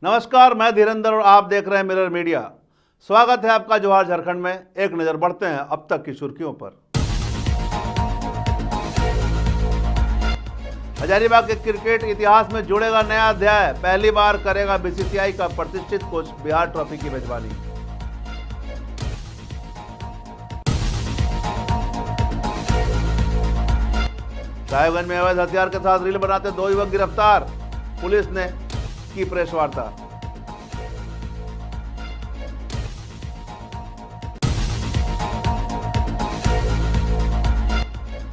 नमस्कार, मैं धीरेंद्र और आप देख रहे हैं मिरर मीडिया। स्वागत है आपका जोहार झारखंड में। एक नजर बढ़ते हैं अब तक की सुर्खियों पर। हजारीबाग के क्रिकेट इतिहास में जुड़ेगा नया अध्याय। पहली बार करेगा बीसीसीआई का प्रतिष्ठित कोच बिहार ट्रॉफी की मेजबानी। साहेबगंज में अवैध हथियार के साथ रील बनाते 2 युवक गिरफ्तार। पुलिस ने की प्रेस वार्ता।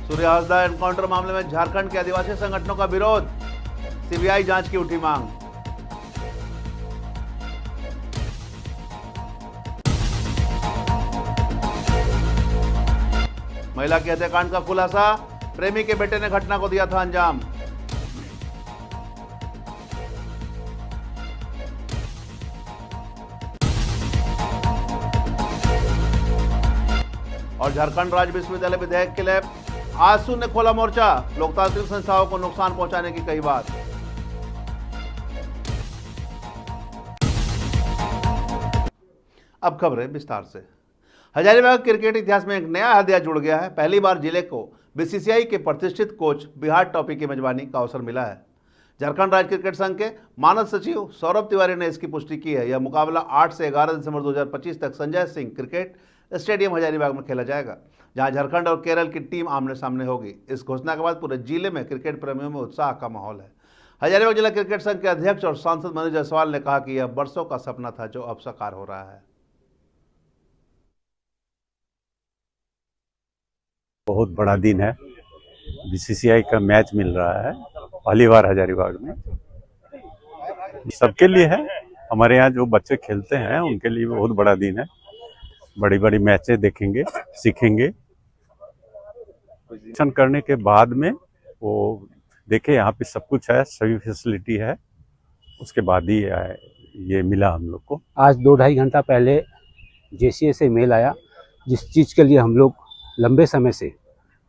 सूर्य हंसदा एनकाउंटर मामले में झारखंड के आदिवासी संगठनों का विरोध। सीबीआई जांच की उठी मांग। महिला के हत्याकांड का खुलासा। प्रेमी के बेटे ने घटना को दिया था अंजाम। और झारखंड राज्य विश्वविद्यालय विधेयक के लिए आसू ने खोला मोर्चा। लोकतांत्रिक संस्थाओं को नुकसान पहुंचाने की कही बात। अब खबरें विस्तार से। हजारीबाग क्रिकेट इतिहास में एक नया अध्याय जुड़ गया है। पहली बार जिले को बीसीसीआई के प्रतिष्ठित कोच बिहार ट्रॉफी की मेजबानी का अवसर मिला है। झारखंड राज्य क्रिकेट संघ के मानद सचिव सौरभ तिवारी ने इसकी पुष्टि की है। यह मुकाबला 8 से 11 दिसंबर 2025 तक संजय सिंह क्रिकेट स्टेडियम हजारीबाग में खेला जाएगा, जहां झारखंड और केरल की टीम आमने सामने होगी। इस घोषणा के बाद पूरे जिले में क्रिकेट प्रेमियों में उत्साह का माहौल है। हजारीबाग जिला क्रिकेट संघ के अध्यक्ष और सांसद मनोज जायसवाल ने कहा कि यह वर्षों का सपना था जो अब साकार हो रहा है। बहुत बड़ा दिन है। बीसीसीआई का मैच मिल रहा है पहली बार हजारीबाग में। सबके लिए है, हमारे यहाँ जो बच्चे खेलते हैं उनके लिए बहुत बड़ा दिन है। बड़ी बड़ी मैचें देखेंगे, सीखेंगे। पोजीशन करने के बाद में वो देखे यहाँ पे सब कुछ है, सभी फैसिलिटी है, उसके बाद ही ये मिला हम लोग को। आज 2-2.5 घंटा पहले जेसीए से मेल आया, जिस चीज़ के लिए हम लोग लंबे समय से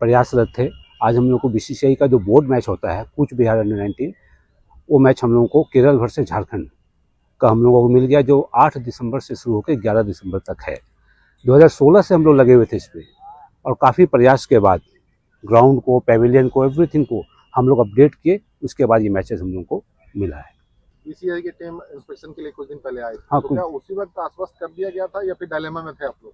प्रयासरत थे। आज हम लोग को बीसीसीआई का जो बोर्ड मैच होता है कूच बिहार अंडर 19, वो मैच हम लोगों को केरल वर्सेस झारखंड का हम लोगों को मिल गया, जो 8 दिसंबर से शुरू होकर 11 दिसंबर तक है। 2016 से हम लोग लगे हुए थे इस पर, और काफ़ी प्रयास के बाद ग्राउंड को, पेविलियन को, एवरीथिंग को हम लोग अपडेट किए। उसके बाद ये मैचेस हम लोग को मिला है। बीसीसीआई की टीम इंस्पेक्शन के लिए कुछ दिन पहले आई थी। हाँ, तो क्या उसी वक्त आश्वस्त कर दिया गया था या फिर डायलेमा में थे आप लोग?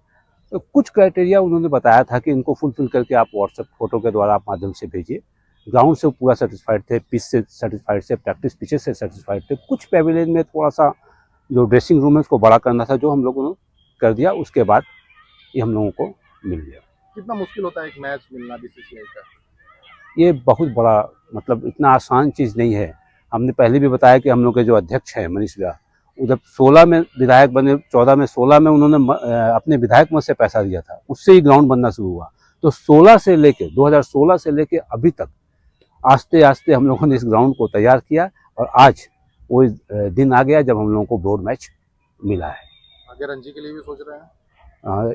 तो कुछ क्राइटेरिया उन्होंने बताया था कि इनको फुलफिल करके आप व्हाट्सएप फोटो के द्वारा आप माध्यम से भेजिए। ग्राउंड से पूरा सेटिस्फाइड थे, पिच से सेटिस्फाइड थे, प्रैक्टिस पिचेस से सेटिस्फाइड थे। कुछ पेविलियन में थोड़ा सा जो ड्रेसिंग रूम है उसको बड़ा करना था, जो हम लोगों ने कर दिया। उसके बाद ये हम लोगों को मिल गया। कितना मुश्किल होता है एक मैच मिलना बीसीसीआई का? ये बहुत बड़ा, मतलब इतना आसान चीज़ नहीं है। हमने पहले भी बताया कि हम लोग के जो अध्यक्ष हैं मनीष व्यास, जब 16 में विधायक बने, 14 में 16 में उन्होंने अपने विधायक मत से पैसा दिया था, उससे ही ग्राउंड बनना शुरू हुआ। तो 2016 से लेके अभी तक आस्ते आस्ते हम लोगों ने इस ग्राउंड को तैयार किया, और आज वो दिन आ गया जब हम लोगों को बोर्ड मैच मिला है। आगे रणजी के लिए भी सोच रहे हैं?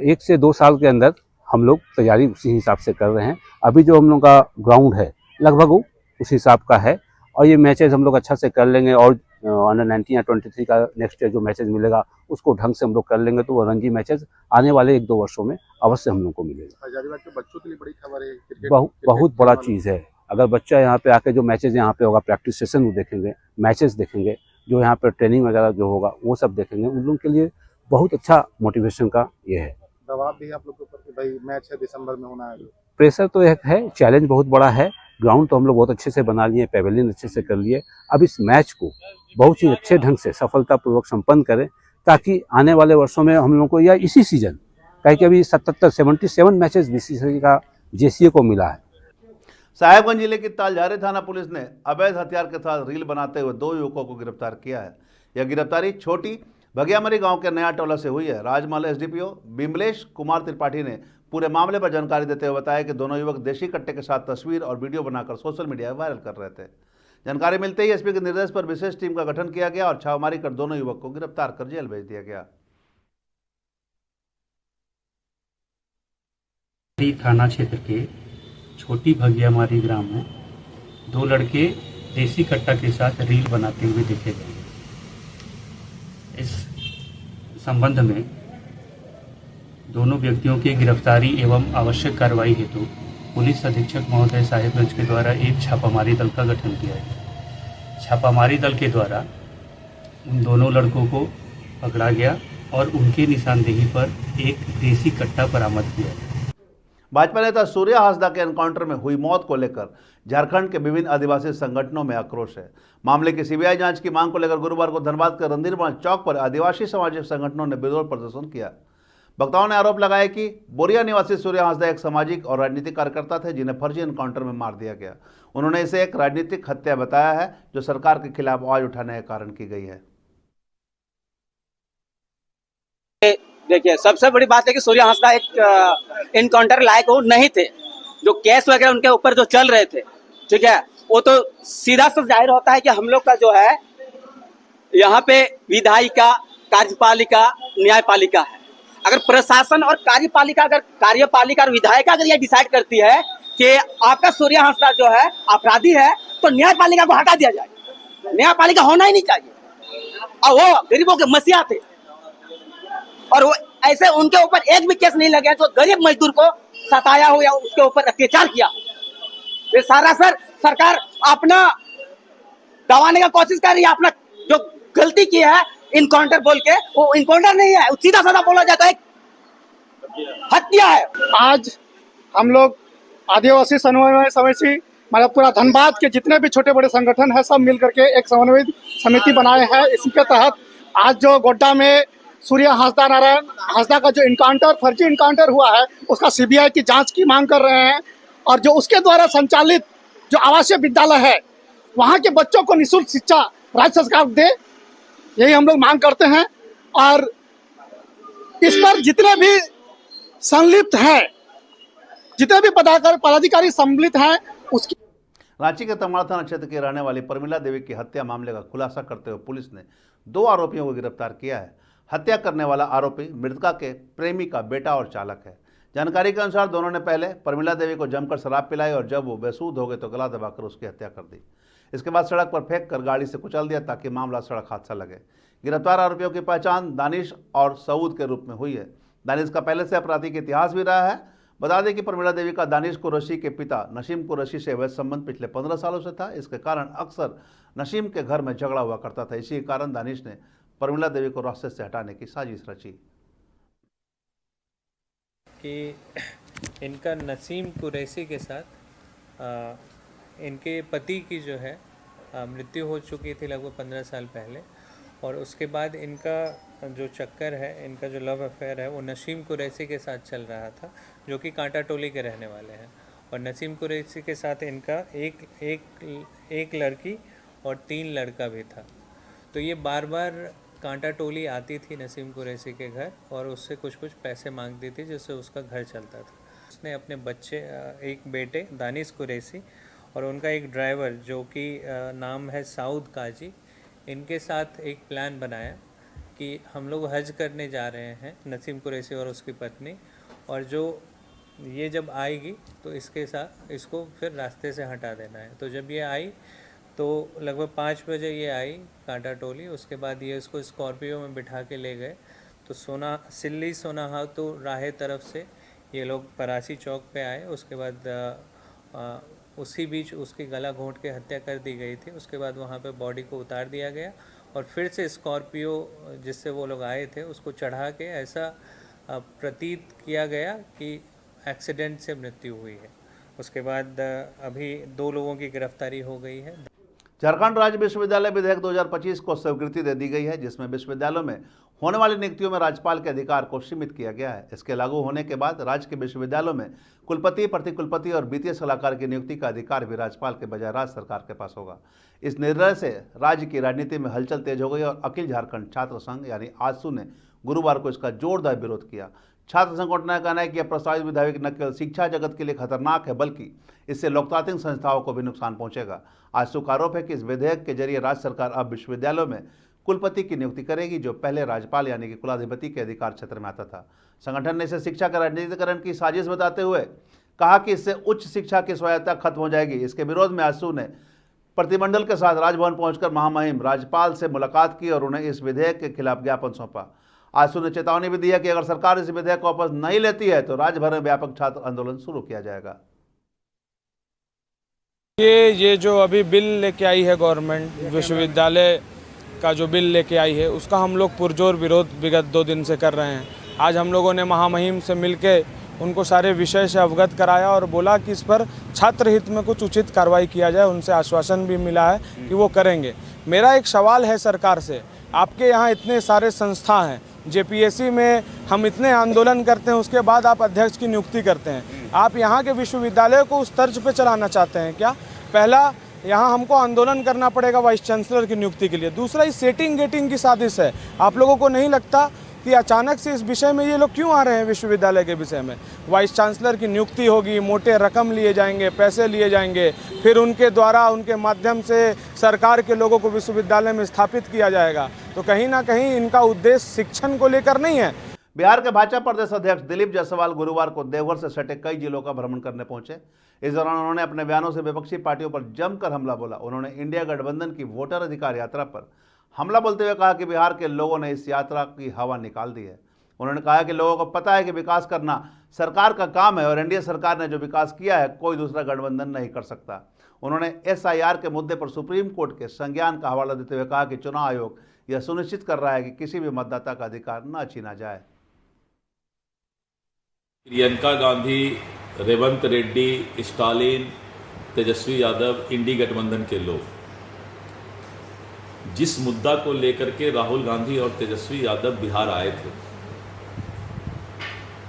1 से 2 साल के अंदर हम लोग तैयारी उसी हिसाब से कर रहे हैं। अभी जो हम लोग का ग्राउंड है लगभग उस हिसाब का है, और ये मैचेस हम लोग अच्छा से कर लेंगे। और अंडर 19 या 23 का नेक्स्ट ईयर जो मैचेस मिलेगा उसको ढंग से हम लोग कर लेंगे, तो वो रणजी मैचेस आने वाले 1-2 वर्षों में अवश्य हम लोग को मिलेगा। हजारीबाग के बच्चों के लिए बड़ी खबर है। क्रिकेट बहुत बड़ा चीज़ है। अगर बच्चा यहाँ पे आके जो मैचेस यहाँ पे होगा, प्रैक्टिस सेशन वो देखेंगे, मैचेस देखेंगे, जो यहाँ पे ट्रेनिंग वगैरह जो होगा वो सब देखेंगे, उन लोगों के लिए बहुत अच्छा मोटिवेशन का ये है। दबाव भी आप लोग के ऊपर कि भाई मैच है दिसंबर में होना है? प्रेशर तो एक है, चैलेंज बहुत बड़ा है। ग्राउंड तो हम लोग बहुत अच्छे से बना लिए, पेविलियन अच्छे से कर लिए। अब इस मैच को बहुत ही अच्छे ढंग से सफलतापूर्वक संपन्न करें, ताकि आने वाले वर्षों में हम लोग को, या इसी सीजन, कहीं अभी 77 मैचेस बीसीसीआई का जेसीए को मिला है। साहेबगंज जिले की तालझारी थाना पुलिस ने अवैध हथियार के साथ रील बनाते हुए 2 युवकों को गिरफ्तार किया है। यह गिरफ्तारी छोटी भगियामरी गांव के नया टोला से हुई है। राजमहल एसडीपीओ बिमलेश कुमार त्रिपाठी ने पूरे मामले पर जानकारी देते हुए बताया कि दोनों युवक देशी कट्टे के साथ तस्वीर और वीडियो बनाकर सोशल मीडिया में वायरल कर रहे थे। जानकारी मिलते ही एसपी के निर्देश पर विशेष टीम का गठन किया गया और छापामारी कर दोनों युवक को गिरफ्तार कर जेल भेज दिया गया। थाना क्षेत्र के छोटी भगियामारी ग्राम में 2 लड़के देसी कट्टा के साथ रील बनाते हुए देखे गए। इस संबंध में दोनों व्यक्तियों की गिरफ्तारी एवं आवश्यक कार्रवाई हेतु पुलिस अधीक्षक महोदय साहिबगंज के द्वारा एक छापामारी दल का गठन किया है। छापामारी दल के द्वारा उन दोनों लड़कों को पकड़ा गया और उनकी निशानदेही पर एक देसी कट्टा बरामद किया। भाजपा नेता सूर्या हांसदा के एनकाउंटर में हुई मौत को लेकर झारखंड के विभिन्न आदिवासी संगठनों में आक्रोश है। मामले की सीबीआई जांच की मांग को लेकर गुरुवार को धनबाद के रणधीरगंज चौक पर आदिवासी सामाजिक संगठनों ने विरोध प्रदर्शन किया। वक्ताओं ने आरोप लगाया कि बोरिया निवासी सूर्या हांसदा एक सामाजिक और राजनीतिक कार्यकर्ता थे जिन्हें फर्जी एनकाउंटर में मार दिया गया। उन्होंने इसे एक राजनीतिक हत्या बताया है जो सरकार के खिलाफ आवाज उठाने के कारण की गई है। देखिए, सबसे बड़ी बात है कि सूर्या हांसदा एक इनकाउंटर लायक वो नहीं थे। जो केस वगैरह उनके ऊपर जो चल रहे थे, ठीक है, वो तो सीधा सा जाहिर होता है कि हम लोग का जो है यहाँ पे विधायिका, कार्यपालिका, न्यायपालिका है। अगर प्रशासन और कार्यपालिका और विधायिका अगर ये डिसाइड करती है कि आपका सूर्या हांसदा जो है अपराधी है, तो न्यायपालिका को हटा दिया जाए। न्यायपालिका होना ही नहीं चाहिए। और वो गरीबों के मसीहा थे और वो ऐसे उनके ऊपर एक भी केस नहीं लगे तो गरीब मजदूर को सताया हो या उसके ऊपर अत्याचार किया। ये सारा सरकार अपना दबाने का कोशिश कर रही है। अपना जो गलती की है इनकाउंटर बोल के, वो इनकाउंटर नहीं है, सीधा साधा बोला जाता है हत्या है। आज हम लोग आदिवासी समन्वय समिति, मतलब पूरा धनबाद के जितने भी छोटे बड़े संगठन है सब मिलकर के एक समन्वय समिति बनाए हैं। इसके तहत आज जो गोड्डा में सूर्या हांसदा नारायण हांसदा का जो इनकाउंटर, फर्जी इनकाउंटर हुआ है, उसका सीबीआई की जांच की मांग कर रहे हैं। और जो उसके द्वारा संचालित जो आवासीय विद्यालय है, वहाँ के बच्चों को निःशुल्क शिक्षा राज्य सरकार दे, यही हम लोग मांग करते हैं। और इस पर जितने भी संलिप्त हैं, जितने भी पदाधिकारी सम्मिलित हैं, उसकी रांची के तमाड़ थाना क्षेत्र के रहने वाली परमिला देवी की हत्या मामले का खुलासा करते हुए पुलिस ने 2 आरोपियों को गिरफ्तार किया है। हत्या करने वाला आरोपी मृतका के प्रेमी का बेटा और चालक है। जानकारी के अनुसार दोनों ने पहले परमिला देवी को जमकर शराब पिलाई और जब वो बेसूध हो गए तो गला दबाकर उसकी हत्या कर दी। इसके बाद सड़क पर फेंक कर गाड़ी से कुचल दिया ताकि मामला सड़क हादसा लगे। गिरफ्तार आरोपियों की पहचान दानिश और सऊद के रूप में हुई है। दानिश का पहले से आपराधिक इतिहास भी रहा है। बता दें कि परमिला देवी का दानिश कुरैशी के पिता नसीम कुरैशी से अवैध संबंध पिछले 15 सालों से था। इसके कारण अक्सर नसीम के घर में झगड़ा हुआ करता था। इसी कारण दानिश ने परमिला देवी को रास्ते से हटाने की साजिश रची। कि इनका नसीम कुरैशी के साथ इनके पति की जो है मृत्यु हो चुकी थी लगभग 15 साल पहले। और उसके बाद इनका जो चक्कर है, इनका जो लव अफेयर है, वो नसीम कुरैशी के साथ चल रहा था, जो कि कांटा टोली के रहने वाले हैं। और नसीम कुरैशी के साथ इनका एक लड़की और 3 लड़का भी था। तो ये बार बार कांटा टोली आती थी नसीम कुरैशी के घर और उससे कुछ पैसे मांगती थी, जिससे उसका घर चलता था। उसने अपने बच्चे, एक बेटे दानिश कुरैशी और उनका एक ड्राइवर जो कि नाम है साउद काजी, इनके साथ एक प्लान बनाया कि हम लोग हज करने जा रहे हैं, नसीम कुरैशी और उसकी पत्नी, और जो ये जब आएगी तो इसके साथ इसको फिर रास्ते से हटा देना है। तो जब ये आई तो लगभग 5 बजे ये आई कांटा टोली। उसके बाद ये इसको स्कॉर्पियो में बिठा के ले गए। तो सिल्ली सोनाहातू राहे तरफ से ये लोग परासी चौक पे आए। उसके बाद उसी बीच उसकी गला घोंट के हत्या कर दी गई थी। उसके बाद वहाँ पे बॉडी को उतार दिया गया और फिर से स्कॉर्पियो जिससे वो लोग आए थे उसको चढ़ा के ऐसा प्रतीत किया गया कि एक्सीडेंट से मृत्यु हुई है। उसके बाद अभी 2 लोगों की गिरफ्तारी हो गई है। झारखंड राज्य विश्वविद्यालय विधेयक 2025 को स्वीकृति दे दी गई है, जिसमें विश्वविद्यालयों में होने वाली नियुक्तियों में राज्यपाल के अधिकार को सीमित किया गया है। इसके लागू होने के बाद राज्य के विश्वविद्यालयों में कुलपति, प्रतिकुलपति और वित्तीय सलाहकार की नियुक्ति का अधिकार भी राज्यपाल के बजाय राज्य सरकार के पास होगा। इस निर्णय से राज्य की राजनीति में हलचल तेज हो गई और अखिल झारखंड छात्र संघ यानी आजसू ने गुरुवार को इसका जोरदार विरोध किया। छात्र संगठन का कहना है कि यह प्रस्तावित विधेयक न केवल शिक्षा जगत के लिए खतरनाक है, बल्कि इससे लोकतांत्रिक संस्थाओं को भी नुकसान पहुंचेगा। आजसू का आरोप है कि इस विधेयक के जरिए राज्य सरकार अब विश्वविद्यालयों में कुलपति की नियुक्ति करेगी, जो पहले राज्यपाल यानी कि कुलाधिपति के अधिकार क्षेत्र में आता था। संगठन ने इसे शिक्षा का राजनीतिकरण की साजिश बताते हुए कहा कि इससे उच्च शिक्षा की स्वायत्तता खत्म हो जाएगी। इसके विरोध में आजसू ने प्रतिमंडल के साथ राजभवन पहुंचकर महामहिम राज्यपाल से मुलाकात की और उन्हें इस विधेयक के खिलाफ ज्ञापन सौंपा। आज उन्होंने चेतावनी भी दी है कि अगर सरकार इस विधेयक को वापस नहीं लेती है तो राज्य भर में व्यापक छात्र आंदोलन शुरू किया जाएगा। ये जो अभी बिल लेके आई है गवर्नमेंट, विश्वविद्यालय का जो बिल लेके आई है, उसका हम लोग पुरजोर विरोध विगत 2 दिन से कर रहे हैं। आज हम लोगों ने महामहिम से मिलके उनको सारे विषय से अवगत कराया और बोला कि इस पर छात्र हित में कुछ उचित कार्रवाई किया जाए। उनसे आश्वासन भी मिला है कि वो करेंगे। मेरा एक सवाल है सरकार से, आपके यहाँ इतने सारे संस्था हैं, जेपीएससी में हम इतने आंदोलन करते हैं, उसके बाद आप अध्यक्ष की नियुक्ति करते हैं। आप यहाँ के विश्वविद्यालय को उस तर्ज पे चलाना चाहते हैं क्या? पहला, यहाँ हमको आंदोलन करना पड़ेगा वाइस चांसलर की नियुक्ति के लिए। दूसरा, इस सेटिंग गेटिंग की साजिश है। आप लोगों को नहीं लगता कि अचानक से इस विषय में ये लोग क्यों आ रहे हैं? विश्वविद्यालय के विषय में वाइस चांसलर की नियुक्ति होगी, मोटे रकम लिए जाएंगे, पैसे लिए जाएंगे, फिर उनके द्वारा उनके माध्यम से सरकार के लोगों को विश्वविद्यालय में स्थापित किया जाएगा। तो कहीं ना कहीं इनका उद्देश्य शिक्षण को लेकर नहीं है। बिहार के भाजपा प्रदेश अध्यक्ष दिलीप जायसवाल गुरुवार को देवघर से सटे कई जिलों का भ्रमण करने पहुंचे। इस दौरान उन्होंने अपने बयानों से विपक्षी पार्टियों पर जमकर हमला बोला। उन्होंने इंडिया गठबंधन की वोटर अधिकार यात्रा पर हमला बोलते हुए कहा कि बिहार के लोगों ने इस यात्रा की हवा निकाल दी है। उन्होंने कहा कि लोगों को पता है कि विकास करना सरकार का काम है और एनडीए सरकार ने जो विकास किया है कोई दूसरा गठबंधन नहीं कर सकता। उन्होंने एसआईआर के मुद्दे पर सुप्रीम कोर्ट के संज्ञान का हवाला देते हुए कहा कि चुनाव आयोग यह सुनिश्चित कर रहा है कि किसी भी मतदाता का अधिकार न छीना जाए। प्रियंका गांधी, रेवंत रेड्डी, स्टालिन, तेजस्वी यादव, इंडी गठबंधन के लोग जिस मुद्दा को लेकर के राहुल गांधी और तेजस्वी यादव बिहार आए थे,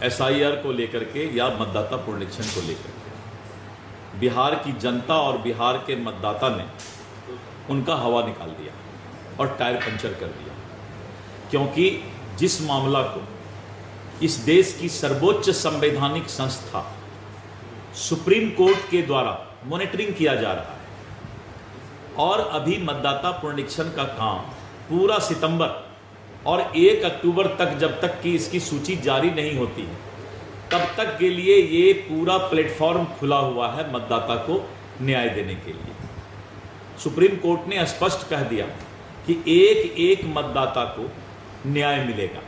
एसआईआर को लेकर के या मतदाता पुनरीक्षण को लेकर के, बिहार की जनता और बिहार के मतदाता ने उनका हवा निकाल दिया और टायर पंचर कर दिया। क्योंकि जिस मामला को इस देश की सर्वोच्च संवैधानिक संस्था सुप्रीम कोर्ट के द्वारा मॉनिटरिंग किया जा रहा है और अभी मतदाता पुनरीक्षण का काम पूरा सितंबर और 1 अक्टूबर तक, जब तक कि इसकी सूची जारी नहीं होती है, तब तक के लिए ये पूरा प्लेटफॉर्म खुला हुआ है मतदाता को न्याय देने के लिए। सुप्रीम कोर्ट ने स्पष्ट कह दिया कि एक एक मतदाता को न्याय मिलेगा।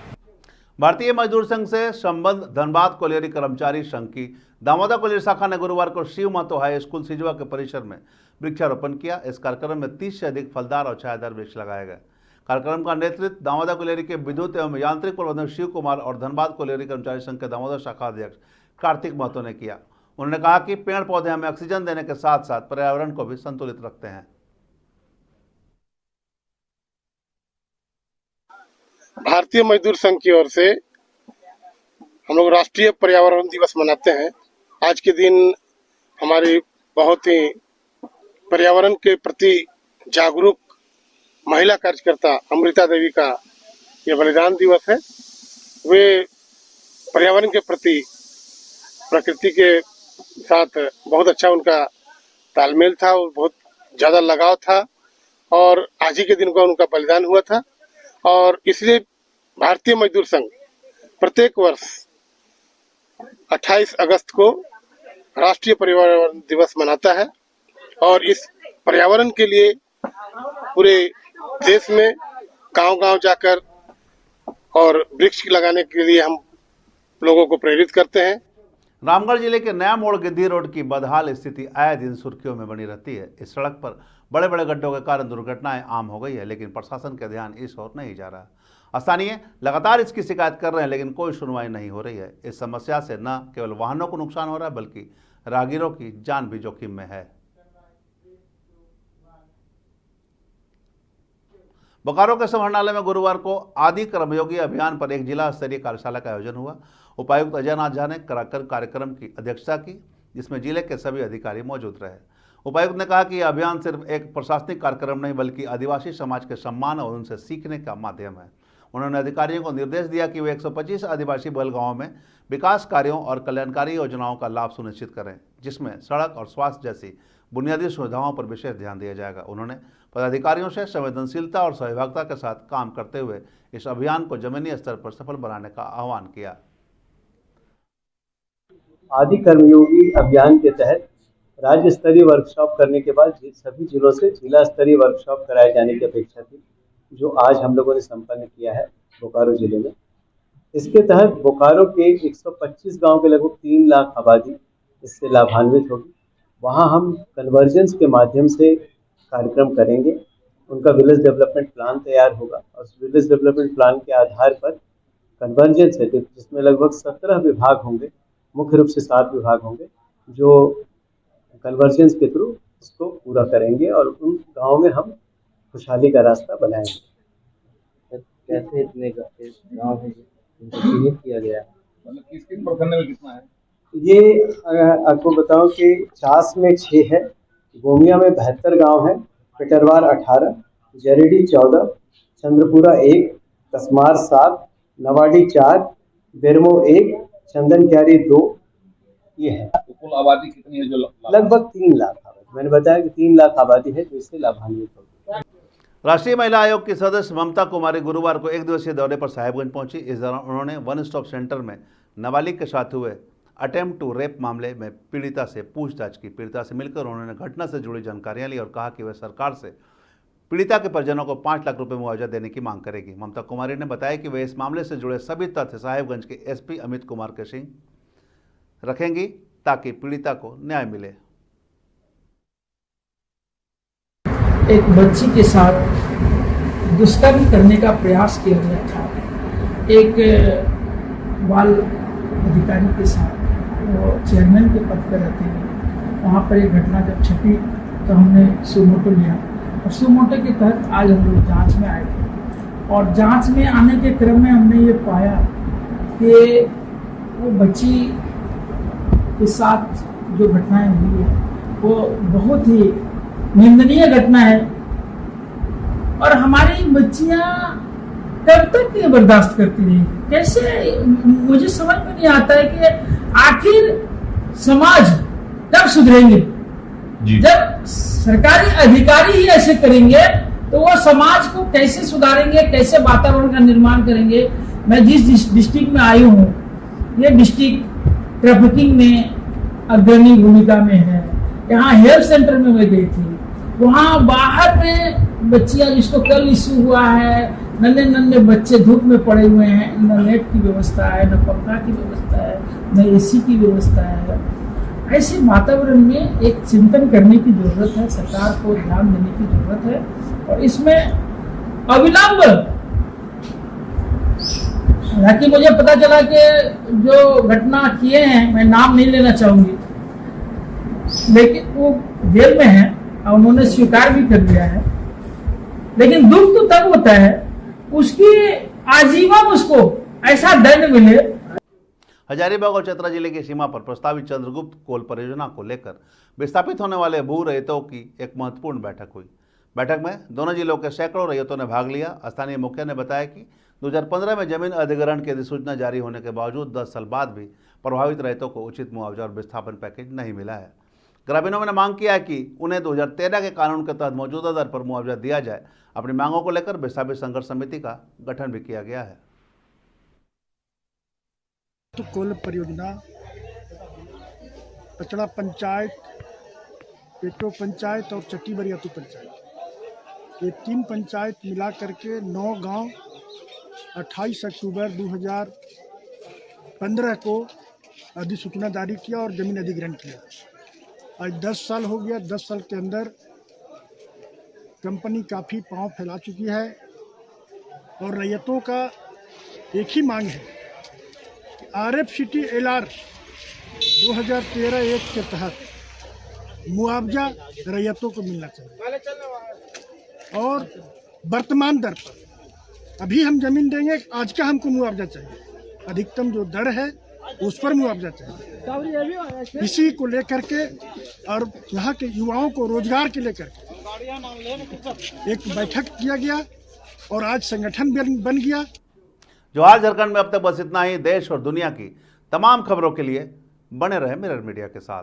भारतीय मजदूर संघ से संबद्ध धनबाद कोलियरी कर्मचारी संघ की दामोदर कोलियरी शाखा ने गुरुवार को शिव महतो हाई स्कूल सिजवा के परिसर में वृक्षारोपण किया। इस कार्यक्रम में 30 से अधिक फलदार और छायादार वृक्ष लगाए गए। कार्यक्रम का नेतृत्व दामोदर कोलियरी के विद्युत एवं यांत्रिक प्रबंधक शिव कुमार और धनबाद कोलियरी कर्मचारी संघ के दामोदर शाखा अध्यक्ष कार्तिक महतो ने किया। उन्होंने कहा कि पेड़ पौधे हमें ऑक्सीजन देने के साथ साथ पर्यावरण को भी संतुलित रखते हैं। भारतीय मजदूर संघ की ओर से हम लोग राष्ट्रीय पर्यावरण दिवस मनाते हैं। आज के दिन हमारी बहुत ही पर्यावरण के प्रति जागरूक महिला कार्यकर्ता अमृता देवी का ये बलिदान दिवस है। वे पर्यावरण के प्रति, प्रकृति के साथ बहुत अच्छा उनका तालमेल था और बहुत ज़्यादा लगाव था और आज ही के दिन को उनका बलिदान हुआ था। और इसलिए भारतीय मजदूर संघ प्रत्येक वर्ष 28 अगस्त को राष्ट्रीय पर्यावरण दिवस मनाता है और इस पर्यावरण के लिए पूरे देश में गांव-गांव जाकर और वृक्ष लगाने के लिए हम लोगों को प्रेरित करते हैं। रामगढ़ जिले के नया मोड़ गिद्दी रोड की बदहाल स्थिति आए दिन सुर्खियों में बनी रहती है। इस सड़क पर बड़े बड़े गड्ढों के कारण दुर्घटनाएं आम हो गई है, लेकिन प्रशासन का ध्यान इस ओर नहीं जा रहा। स्थानीय लगातार इसकी शिकायत कर रहे हैं, लेकिन कोई सुनवाई नहीं हो रही है। इस समस्या से न केवल वाहनों को नुकसान हो रहा है, बल्कि राहगीरों की जान भी जोखिम में है। बोकारो के समाहरणालय में गुरुवार को आदि कर्मयोगी अभियान पर एक जिला स्तरीय कार्यशाला का आयोजन हुआ। उपायुक्त अजय नाथ झा ने कार्यक्रम की अध्यक्षता की, जिसमें जिले के सभी अधिकारी मौजूद रहे। उपायुक्त ने कहा कि यह अभियान सिर्फ एक प्रशासनिक कार्यक्रम नहीं, बल्कि आदिवासी समाज के सम्मान और उनसे सीखने का माध्यम है। उन्होंने अधिकारियों को निर्देश दिया कि वे 125 आदिवासी बहुल गांवों में विकास कार्यों और कल्याणकारी योजनाओं का लाभ सुनिश्चित करें, जिसमें सड़क और स्वास्थ्य जैसी बुनियादी सुविधाओं पर विशेष ध्यान दिया जाएगा। उन्होंने पदाधिकारियों से संवेदनशीलता और सहभागिता के साथ काम करते हुए इस अभियान को जमीनी स्तर पर सफल बनाने का आह्वान किया। आदि कर्मयोगी अभियान के तहत राज्य स्तरीय वर्कशॉप करने के बाद सभी जिलों से जिला स्तरीय वर्कशॉप कराए जाने की अपेक्षा थी, जो आज हम लोगों ने संपन्न किया है बोकारो जिले में। इसके तहत बोकारो के 125 गांव के लगभग 3 लाख आबादी इससे लाभान्वित होगी। वहां हम कन्वर्जेंस के माध्यम से कार्यक्रम करेंगे, उनका विलेज डेवलपमेंट प्लान तैयार होगा और विलेज डेवलपमेंट प्लान के आधार पर कन्वर्जेंस है जिसमें लगभग 17 विभाग होंगे, मुख्य रूप से 7 विभाग होंगे जो कन्वर्जेंस के थ्रू इसको पूरा करेंगे और उन गाँव में हम खुशहाली का रास्ता बनाएंगे। कैसे इतने गाँव हैं जिनको चिन्हित किया गया है, मतलब किस प्रखंड में कितना है? ये आपको बताऊं कि चास में 6 है, गोमिया में 72 गांव है, पिटरवार 18, जरीडी 14, चंद्रपुरा 1, कसमार 7, नवाडी 4, बेरमो 1, चंदन क्यारी 2, ये है। तो कुल आबादी कितनी है जो लगभग 3 लाख आबादी, मैंने बताया कि 3 लाख आबादी है जो इससे लाभान्वित होगी। राष्ट्रीय महिला आयोग की सदस्य ममता कुमारी गुरुवार को 1 दिवसीय दौरे पर साहिबगंज पहुंची। इस दौरान उन्होंने वन स्टॉप सेंटर में नाबालिग के साथ हुए अटेम्प्ट टू रेप मामले में पीड़िता से पूछताछ की। पीड़िता से मिलकर उन्होंने घटना से जुड़ी जानकारियां ली और कहा कि वह सरकार से पीड़िता के परिजनों को 5 लाख रुपए मुआवजा देने की मांग करेगी। ममता कुमारी ने बताया कि वे इस मामले से जुड़े सभी तथ्य साहिबगंज के एसपी अमित कुमार के सिंह रखेंगी ताकि पीड़िता को न्याय मिले। एक बच्ची के साथ दुष्कर्म करने का प्रयास किया गया था। एक बाल अधिकारी के साथ, वो चेयरमैन के पद पर रहते हैं। वहाँ पर एक घटना जब छपी तो हमने सुमोटो लिया और सुमोटो के तहत आज हम लोग जाँच में आए थे और जाँच में आने के क्रम में हमने ये पाया कि वो बच्ची के साथ जो घटनाएं हुई है वो बहुत ही निंदनीय घटना है और हमारी बच्चियां कब तक ये बर्दाश्त करती रहेंगी? कैसे, मुझे समझ में नहीं आता है कि आखिर समाज कब सुधरेंगे? जब सरकारी अधिकारी ही ऐसे करेंगे तो वो समाज को कैसे सुधारेंगे, कैसे वातावरण का निर्माण करेंगे? मैं जिस डिस्ट्रिक्ट में आई हूँ, ये डिस्ट्रिक्ट ट्रैफिकिंग में अग्रणी भूमिका में है। यहाँ हेल्थ सेंटर में मैं गई थी, वहाँ बाहर में बच्चियां, जिसको कल इश्यू हुआ है, नन्हे नन्हे बच्चे धूप में पड़े हुए हैं, न नेट की व्यवस्था है, न पंखा की व्यवस्था है, न एसी की व्यवस्था है। ऐसे वातावरण में एक चिंतन करने की जरूरत है, सरकार को ध्यान देने की जरूरत है और इसमें अविलंब, हालांकि मुझे पता चला कि जो घटना किए हैं, मैं नाम नहीं लेना चाहूंगी, लेकिन वो जेल में है और उन्होंने स्वीकार भी कर दिया है। लेकिन दुख तो तब होता है उसकी आजीवन उसको ऐसा दंड मिले। हजारीबाग और चतरा जिले की सीमा पर प्रस्तावित चंद्रगुप्त कोल परियोजना को लेकर विस्थापित होने वाले भू रैयतों की एक महत्वपूर्ण बैठक हुई। बैठक में दोनों जिलों के सैकड़ों रैयतों ने भाग लिया। स्थानीय मुखिया ने बताया कि 2015 में जमीन अधिग्रहण की अधिसूचना जारी होने के बावजूद 10 साल बाद भी प्रभावित रैयतों को उचित मुआवजा और विस्थापन पैकेज नहीं मिला है। ग्रामीणों ने मांग किया कि उन्हें 2013 के कानून के तहत मौजूदा दर पर मुआवजा दिया जाए। अपनी मांगों को लेकर विस्थापित संघर्ष समिति का गठन भी किया गया है। तो कोल परियोजना पचड़ा पंचायत, पेटो पंचायत और चट्टी बरियातू पंचायत, ये 3 पंचायत मिला करके 9 गांव 28 अक्टूबर 2015 को अधिसूचना जारी किया और जमीन अधिग्रहण किया। आज 10 साल हो गया। 10 साल के अंदर कंपनी काफ़ी पांव फैला चुकी है और रैयतों का एक ही मांग है कि RFCT LR 2013-1 के तहत मुआवजा रैयतों को मिलना चाहिए और वर्तमान दर पर अभी हम जमीन देंगे, आज का हमको मुआवजा चाहिए, अधिकतम जो दर है उस पर मुआवजा चाहिए। इसी को लेकर के और यहाँ के युवाओं को रोजगार के लेकर एक बैठक किया गया और आज संगठन बन गया। जोहार झारखंड में अब तक बस इतना ही। देश और दुनिया की तमाम खबरों के लिए बने रहे मिरर मीडिया के साथ।